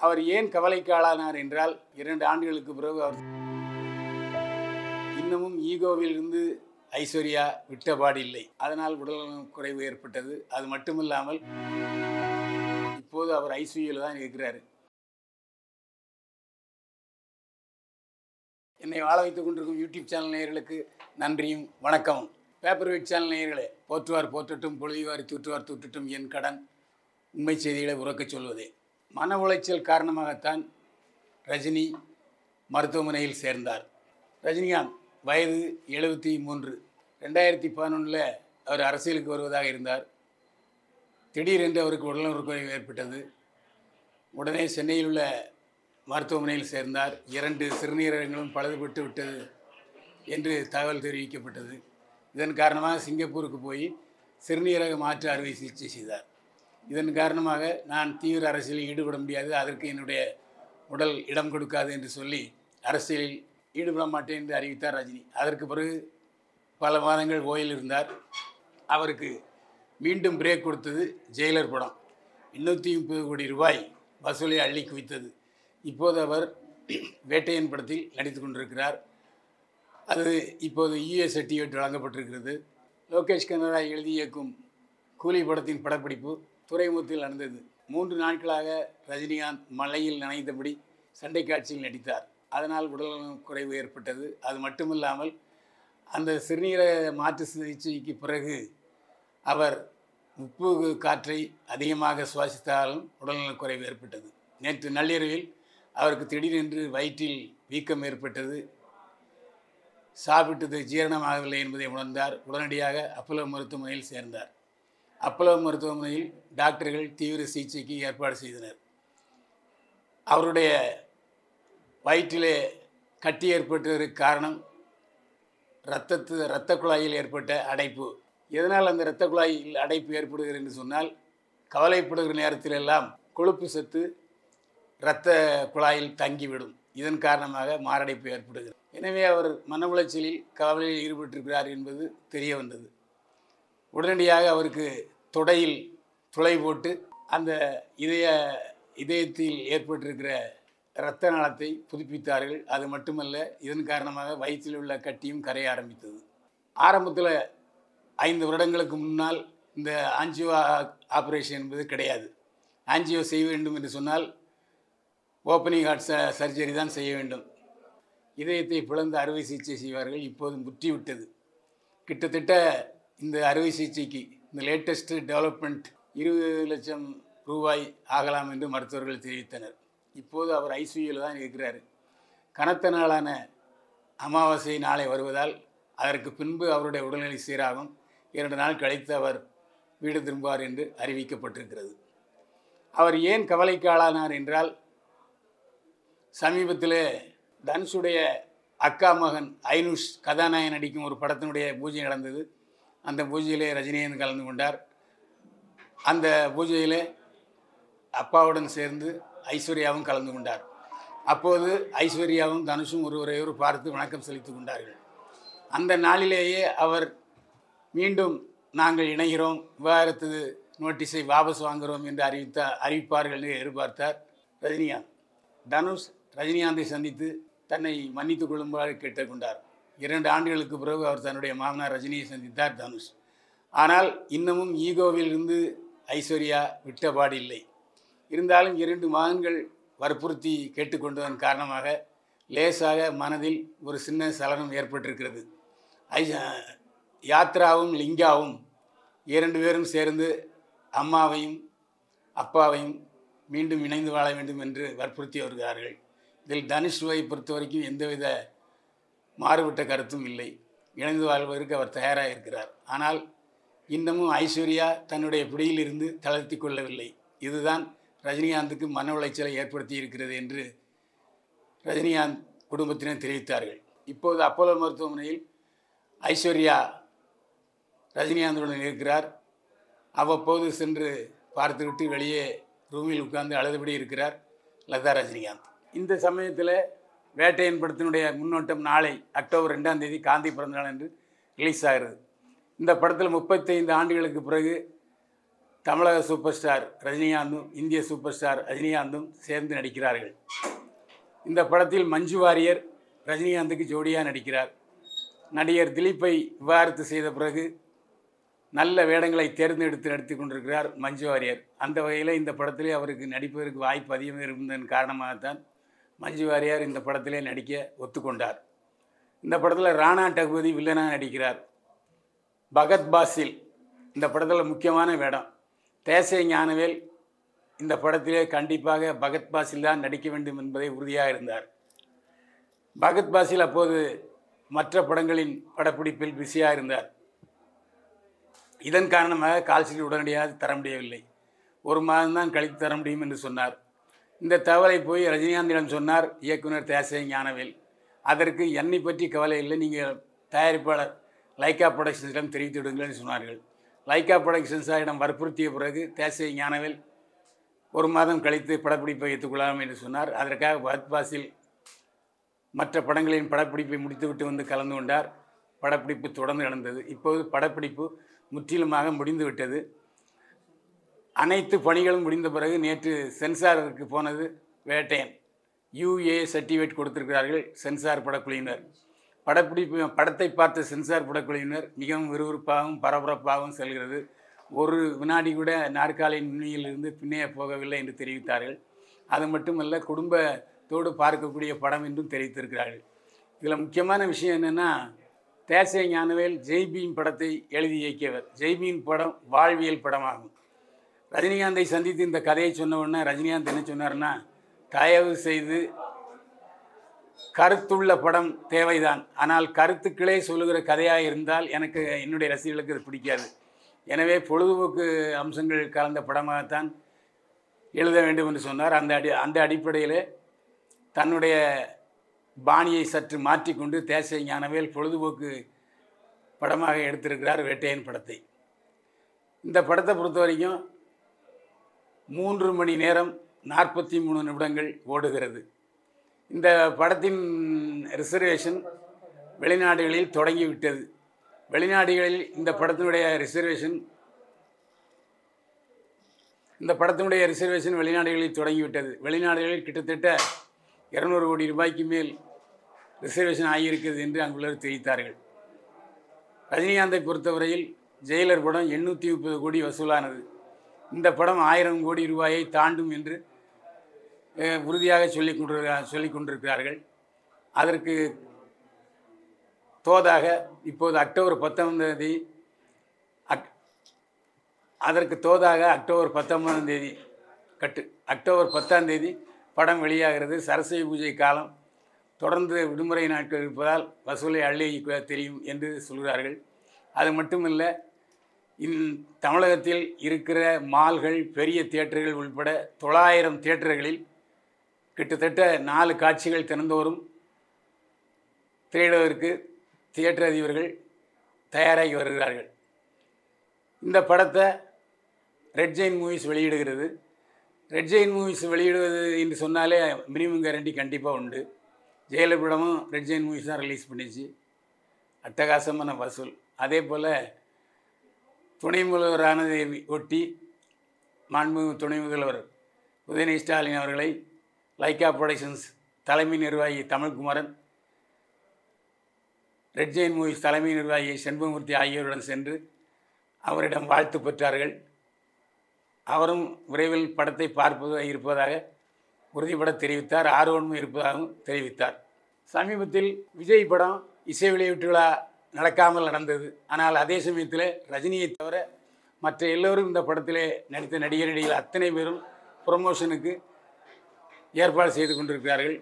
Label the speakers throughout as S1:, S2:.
S1: அவர் ஏன் கவலைக்கு ஆளானார் என்றால் 2 ஆண்டுகளுக்கு பிறகு அவர் இன்னமும் ஈகோவில் இருந்து ஐஸ்வர்யா விட்டபாடு இல்லை. அதனால் உடல்நலம் குறைவு ஏற்பட்டது. அது மட்டுமில்லாமல் இப்போது அவர் ஐசியூவில் தான் இருக்கிறார். என்னை வாழ வைத்துக் கொண்டிருக்கும் யூடியூப் சேனல் நேயர்களுக்கு நன்றியும் வணக்கமும். பேப்பர் வெயிட் சேனல் நேயர்களே, போற்றுவார் போற்றட்டும், பொழுதுவாரி தூற்றுவார் தூற்றட்டும், என் கடன் உண்மை செய்திகளை உறக்கச் சொல்வதே. மன உளைச்சல் காரணமாகத்தான் ரஜினி மருத்துவமனையில் சேர்ந்தார். ரஜினிகாந்த் வயது 73. 2011 அவர் அரசியலுக்கு வருவதாக இருந்தார். திடீரென்று அவருக்கு உடல்நலக்குறைவு ஏற்பட்டது. உடனே சென்னையில் உள்ள மருத்துவமனையில் சேர்ந்தார். 2 சிறுநீரகங்களும் பழுதுபட்டு விட்டது என்று தகவல் தெரிவிக்கப்பட்டது. இதன் காரணமாக சிங்கப்பூருக்கு போய் சிறுநீரக மாற்று அறுவை சிகிச்சை செய்தார். இதன் காரணமாக நான் தீவிர அரசியலில் ஈடுபட முடியாது, அதற்கு என்னுடைய உடல் இடம் கொடுக்காது என்று சொல்லி அரசியலில் ஈடுபட மாட்டேன் என்று அறிவித்தார் ரஜினி. அதற்கு பிறகு பல மாதங்கள் ஓய்வில் இருந்தார். அவருக்கு மீண்டும் பிரேக் கொடுத்தது ஜெயிலர் படம். 830 கோடி ரூபாய் வசூலை அள்ளி குவித்தது. இப்போது அவர் வேட்டையன் படத்தில் நடித்து கொண்டிருக்கிறார். அது இப்போது யூஎஸ் சர்டிஃபிகேட் வழங்கப்பட்டிருக்கிறது. லோகேஷ் கனகராஜ் எழுதி இயக்கும் கூலி படத்தின் படப்பிடிப்பு துறைமுகத்தில் நடந்தது. 3 நாட்களாக ரஜினிகாந்த் மழையில் நனைந்தபடி சண்டை காட்சியில் நடித்தார். அதனால் உடல்நலம் குறைவு ஏற்பட்டது. அது மட்டுமில்லாமல் அந்த சிறுநீரக மாற்று சிகிச்சைக்கு பிறகு அவர் உப்பு காற்றை அதிகமாக சுவாசித்தாலும் உடல்நலக் குறைவு ஏற்பட்டது. நேற்று நள்ளிரவில் அவருக்கு திடீரென்று வயிற்றில் வீக்கம் ஏற்பட்டது. சாப்பிட்டது ஜீரணமாகவில்லை என்பதை உணர்ந்தார். உடனடியாக அப்போலோ மருத்துவமனையில் சேர்ந்தார். அப்போலோ மருத்துவமனையில் டாக்டர்கள் தீவிர சிகிச்சைக்கு ஏற்பாடு செய்தனர். அவருடைய வயிற்றிலே கட்டி ஏற்பட்டதற்கு காரணம் இரத்த குழாயில் ஏற்பட்ட அடைப்பு. எதனால் அந்த இரத்த குழாயில் அடைப்பு ஏற்படுகிறது என்று சொன்னால், கவலைப்படுகிற நேரத்திலெல்லாம் கொழுப்பு சத்து இரத்த குழாயில் தங்கிவிடும். இதன் காரணமாக மாரடைப்பு ஏற்படுகிறது. எனவே அவர் மன உளைச்சலில் கவலையில் ஈடுபட்டிருக்கிறார் என்பது தெரிய வந்தது. உடனடியாக அவருக்கு தொடையில் துளை போட்டு அந்த இதயத்தில் ஏற்பட்டிருக்கிற இரத்த நாளத்தை புதுப்பித்தார்கள். அது மட்டுமல்ல, இதன் காரணமாக வயிற்றில் உள்ள கட்டியும் கரைய ஆரம்பித்தது. ஆரம்பத்தில் 5 வருடங்களுக்கு முன்னால் இந்த ஆஞ்சியோ ஆப்ரேஷன் என்பது கிடையாது. ஆஞ்சியோ செய்ய வேண்டும் என்று சொன்னால் ஓப்பனிங் ஹார்ட் சர்ஜரி தான் செய்ய வேண்டும். இதயத்தை பிளந்து அறுவை சிகிச்சை செய்வார்கள். இப்போது முற்றிவிட்டது. கிட்டத்தட்ட இந்த அறுவை சிகிச்சைக்கு இந்த லேட்டஸ்ட் டெவலப்மெண்ட் 20 லட்சம் ரூபாய் ஆகலாம் என்று மருத்துவர்கள் தெரிவித்தனர். இப்போது அவர் ஐசியூவில் தான் இருக்கிறார். கனத்த நாளான அமாவாசை நாளை வருவதால் அதற்கு பின்பு அவருடைய உடல்நிலை சீராகும். 2 நாள் கழித்து அவர் வீடு திரும்புவார் என்று அறிவிக்கப்பட்டிருக்கிறது. அவர் ஏன் கவலைக்கு ஆளானார் என்றால், சமீபத்தில் தனுஷுடைய அக்கா மகன் ஐனுஷ் கதாநாயகன் நடிக்கும் ஒரு படத்தினுடைய பூஜை நடந்தது. அந்த பூஜையிலே ரஜினிகாந்த் கலந்து கொண்டார். அந்த பூஜையிலே அப்பாவுடன் சேர்ந்து ஐஸ்வர்யாவும் கலந்து கொண்டார். அப்போது ஐஸ்வர்யாவும் தனுஷும் ஒருவரையொரு பார்த்து வணக்கம் செலுத்தி கொண்டார்கள். அந்த நாளிலேயே அவர் மீண்டும் நாங்கள் இணைகிறோம், விவாகரத்து நோட்டீஸை வாபஸ் வாங்குகிறோம் என்று அறிவிப்பார்கள் என்று எதிர்பார்த்தார் ரஜினிகாந்த். தனுஷ் ரஜினிகாந்தை சந்தித்து தன்னை மன்னித்துக் கொள்ளுமாறு கேட்டுக்கொண்டார். 2 ஆண்டுகளுக்கு பிறகு அவர் தன்னுடைய மாமனார் ரஜினியை சந்தித்தார் தனுஷ். ஆனால் இன்னமும் ஈகோவில் இருந்து ஐஸ்வர்யா விட்டபாடு இல்லை. இருந்தாலும் 2 மகன்கள் வற்புறுத்தி கேட்டுக்கொண்டதன் காரணமாக லேசாக மனதில் ஒரு சின்ன சலனம் ஏற்பட்டிருக்கிறது. யாத்ராவும் லிங்காவும் 2 பேரும் சேர்ந்து அம்மாவையும் அப்பாவையும் மீண்டும் இணைந்து வாழ வேண்டும் என்று வற்புறுத்தி வருகிறார்கள். இதில் தனுஷுவை பொறுத்த வரைக்கும் எந்தவித மாறுபட்ட கருத்தும் இல்லை. இணைந்து வாழ்வதற்கு அவர் தயாராக இருக்கிறார். ஆனால் இன்னமும் ஐஸ்வர்யா தன்னுடைய பிடியிலிருந்து தளர்த்தி கொள்ளவில்லை. இதுதான் ரஜினிகாந்துக்கு மன உளைச்சலை ஏற்படுத்தி இருக்கிறது என்று ரஜினிகாந்த் குடும்பத்தினர் தெரிவித்தார்கள். இப்போது அப்போலோ மருத்துவமனையில் ஐஸ்வர்யா ரஜினிகாந்துடன் இருக்கிறார். அவ்வப்போது சென்று பார்த்துவிட்டு வெளியே ரூமில் உட்கார்ந்து அழுதுபடி இருக்கிறார் லதா ரஜினிகாந்த். இந்த சமயத்தில் வேட்டையன் படத்தினுடைய முன்னோட்டம் நாளை அக்டோபர் 2ஆம் தேதி காந்தி பிறந்தநாள் என்று ரிலீஸ் ஆகிறது. இந்த படத்தில் 35 ஆண்டுகளுக்கு பிறகு தமிழக சூப்பர் ஸ்டார் ரஜினிகாந்தும் இந்திய சூப்பர் ஸ்டார் ரஜினிகாந்தும் சேர்ந்து நடிக்கிறார்கள். இந்த படத்தில் மஞ்சு வாரியர் ரஜினிகாந்துக்கு ஜோடியாக நடிக்கிறார். நடிகர் திலீப்பை விவாகரத்து செய்த பிறகு நல்ல வேடங்களை தேர்ந்தெடுத்து நடித்து கொண்டிருக்கிறார் மஞ்சு வாரியர். அந்த வகையில் இந்த படத்திலே அவருக்கு நடிப்பதற்கு வாய்ப்பு அதிகமாக இருந்ததன் காரணமாகத்தான் மஞ்சு வாரியர் இந்த படத்திலே நடிக்க ஒத்துக்கொண்டார். இந்த படத்தில் ராணா டகுபதி வில்லனாக நடிக்கிறார். பகத் பாசில் இந்த படத்தில் முக்கியமான வேடம். தேசை ஞானவேல் இந்த படத்திலே கண்டிப்பாக பகத் பாசில் தான் நடிக்க வேண்டும் என்பதை உறுதியாக இருந்தார். பகத் பாசில் அப்போது மற்ற படங்களின் படப்பிடிப்பில் பிஸியாக இருந்தார். இதன் காரணமாக கால்ஷீட் உடனடியாக தர முடியவில்லை. 1 மாதம்தான் கழித்து தர முடியும் என்று சொன்னார். இந்த தகவலை போய் ரஜினிகாந்திடம் சொன்னார் இயக்குனர் தேசை ஞானவேல். அதற்கு என்னை பற்றி கவலை இல்லை, நீங்கள் தயாரிப்பாளர் லைக்கா புரொடக்ஷன்ஸிடம் தெரிவித்து விடுங்கள் சொன்னார்கள். லைக்கா புரொடக்ஷன்ஸிடம் வற்புறுத்திய பிறகு தேசை ஞானவேல் 1 மாதம் கழித்து படப்பிடிப்பை ஏற்றுக்கொள்ளலாம் என்று சொன்னார். அதற்காக பகத் பாசில் மற்ற படங்களின் படப்பிடிப்பை முடித்துவிட்டு வந்து கலந்து கொண்டார். படப்பிடிப்பு தொடர்ந்து நடந்தது. இப்போது படப்பிடிப்பு முற்றிலுமாக முடிந்துவிட்டது. அனைத்து பணிகளும் முடிந்த பிறகு நேற்று சென்சாருக்கு போனது வேட்டையன். UA சர்டிஃபிகேட் கொடுத்திருக்கிறார்கள் சென்சார் படக்குழுவினர். படத்தை பார்த்த சென்சார் படக்குழுவினர் மிகவும் விறுவிறுப்பாகவும் பரபரப்பாகவும் செல்கிறது. ஒரு வினாடி கூட நாற்காலியின் நுனியிலிருந்து பின்னே போகவில்லை என்று தெரிவித்தார்கள். அது மட்டுமல்ல, குடும்பத்தோடு பார்க்கக்கூடிய படம் என்றும் தெரிவித்திருக்கிறார்கள். இதில் முக்கியமான விஷயம் என்னென்னா, தேசை ஞானவேல் ஜெய்பீம் படத்தை எழுதி இயக்கியவர். ஜெய்பீம் படம் வாழ்வியல் படமாகும். ரஜினிகாந்தை சந்தித்து இந்த கதையை சொன்ன உடனே ரஜினிகாந்த் என்ன சொன்னார்னா, தயவு செய்து கருத்துள்ள படம் தேவைதான், ஆனால் கருத்துக்களே சொல்லுகிற கதையாக இருந்தால் எனக்கு என்னுடைய ரசிகர்களுக்கு அது பிடிக்காது. எனவே பொழுதுபோக்கு அம்சங்கள் கலந்த படமாகத்தான் எழுத வேண்டும் என்று சொன்னார். அந்த அடிப்படையில் தன்னுடைய பாணியை சற்று மாற்றிக்கொண்டு தேசை ஞானவேல் பொழுதுபோக்கு படமாக எடுத்திருக்கிறார் வேட்டையன் படத்தை. இந்த படத்தை பொறுத்த வரைக்கும் 3 மணி நேரம் 43 நிமிடங்கள் ஓடுகிறது. இந்த படத்தின் ரிசர்வேஷன் வெளிநாடுகளில் தொடங்கிவிட்டது. வெளிநாடுகளில் இந்த படத்தினுடைய ரிசர்வேஷன் வெளிநாடுகளில் தொடங்கிவிட்டது. வெளிநாடுகளில் கிட்டத்தட்ட 200 கோடி ரூபாய்க்கு மேல் ரிசர்வேஷன் ஆகியிருக்கிறது என்று அங்குள்ளவர் தெரிவித்தார்கள். ரஜினிகாந்தை பொறுத்தவரையில் ஜெயிலர் படம் 830 கோடி வசூலானது. இந்த படம் 1000 கோடி ரூபாயை தாண்டும் என்று உறுதியாக சொல்லிக் கொண்டிருக்கிறார்கள். அதற்கு தோதாக இப்போது அக்டோபர் 10ஆம் தேதி படம் வெளியாகிறது. சரஸ்வதி பூஜை காலம், தொடர்ந்து விடுமுறை நாட்கள் இருப்பதால் வசூலை அள்ளி தெரியும் என்று சொல்கிறார்கள். அது மட்டுமல்ல, தமிழகத்தில் இருக்கிற மால்கள், பெரிய தியேட்டர்கள் உள்பட 900 தியேட்டர்களில் கிட்டத்தட்ட 4 காட்சிகள் தினந்தோறும் திரையிடுவதற்கு தியேட்டர் அதிபர்கள் தயாராகி வருகிறார்கள். இந்த படத்தை ரெட் ஜெயின் மூவிஸ் வெளியிடுகிறது. ரெட் ஜெயின் மூவிஸ் வெளியிடுவது என்று சொன்னாலே மினிமம் கேரண்டி கண்டிப்பாக உண்டு. ஜெயிலர் படமும் ரெட் ஜெயின் மூவிஸ் தான் ரிலீஸ் பண்ணிச்சு. அட்டகாசமான வசூல். அதே போல் துணை முதல்வரானதை ஒட்டி மாண்புமிகு துணை முதல்வர் உதயநிதி ஸ்டாலின் அவர்களை லைக்கா புரொடக்ஷன்ஸ் தலைமை நிர்வாகி தமிழ்குமரன், ரெட் ஜெயின் மூவிஸ் தலைமை நிர்வாகி செண்பகமூர்த்தி ஆகியோருடன் சென்று அவரிடம் வாழ்த்து பெற்றார்கள். அவரும் விரைவில் படத்தை பார்ப்பதாக இருப்பதாக உறுதிபட தெரிவித்தார். ஆர்வமும் இருப்பதாகவும் தெரிவித்தார். சமீபத்தில் விஜய் படம் இசை வெளியீட்டு விழா நடக்காமல் நடந்தது. ஆனால் அதே சமயத்தில் ரஜினியை தவிர மற்ற எல்லோரும் இந்த படத்திலே நடித்த நடிகர்கள் அத்தனை பேரும் ப்ரொமோஷனுக்கு ஏற்பாடு செய்து கொண்டிருக்கிறார்கள்.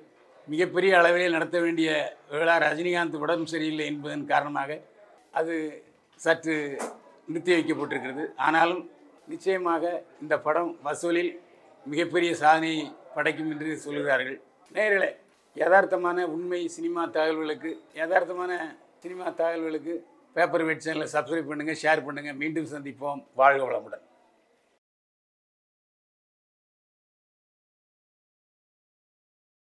S1: மிகப்பெரிய அளவிலே நடத்த வேண்டிய விழா ரஜினிகாந்த் உடம்பு சரியில்லை என்பதன் காரணமாக அது சற்று நிறுத்தி வைக்கப்பட்டிருக்கிறது. ஆனாலும் நிச்சயமாக இந்த படம் வசூலில் மிகப்பெரிய சாதனையை படைக்கும் என்று சொல்கிறார்கள். நேயர்களே, யதார்த்தமான உண்மை சினிமா தகவல்களுக்கு பேப்பர் வெட் சேனலை சப்ஸ்கிரைப் பண்ணுங்கள், ஷேர் பண்ணுங்கள். மீண்டும் சந்திப்போம். வாழ்க வளமுடன்.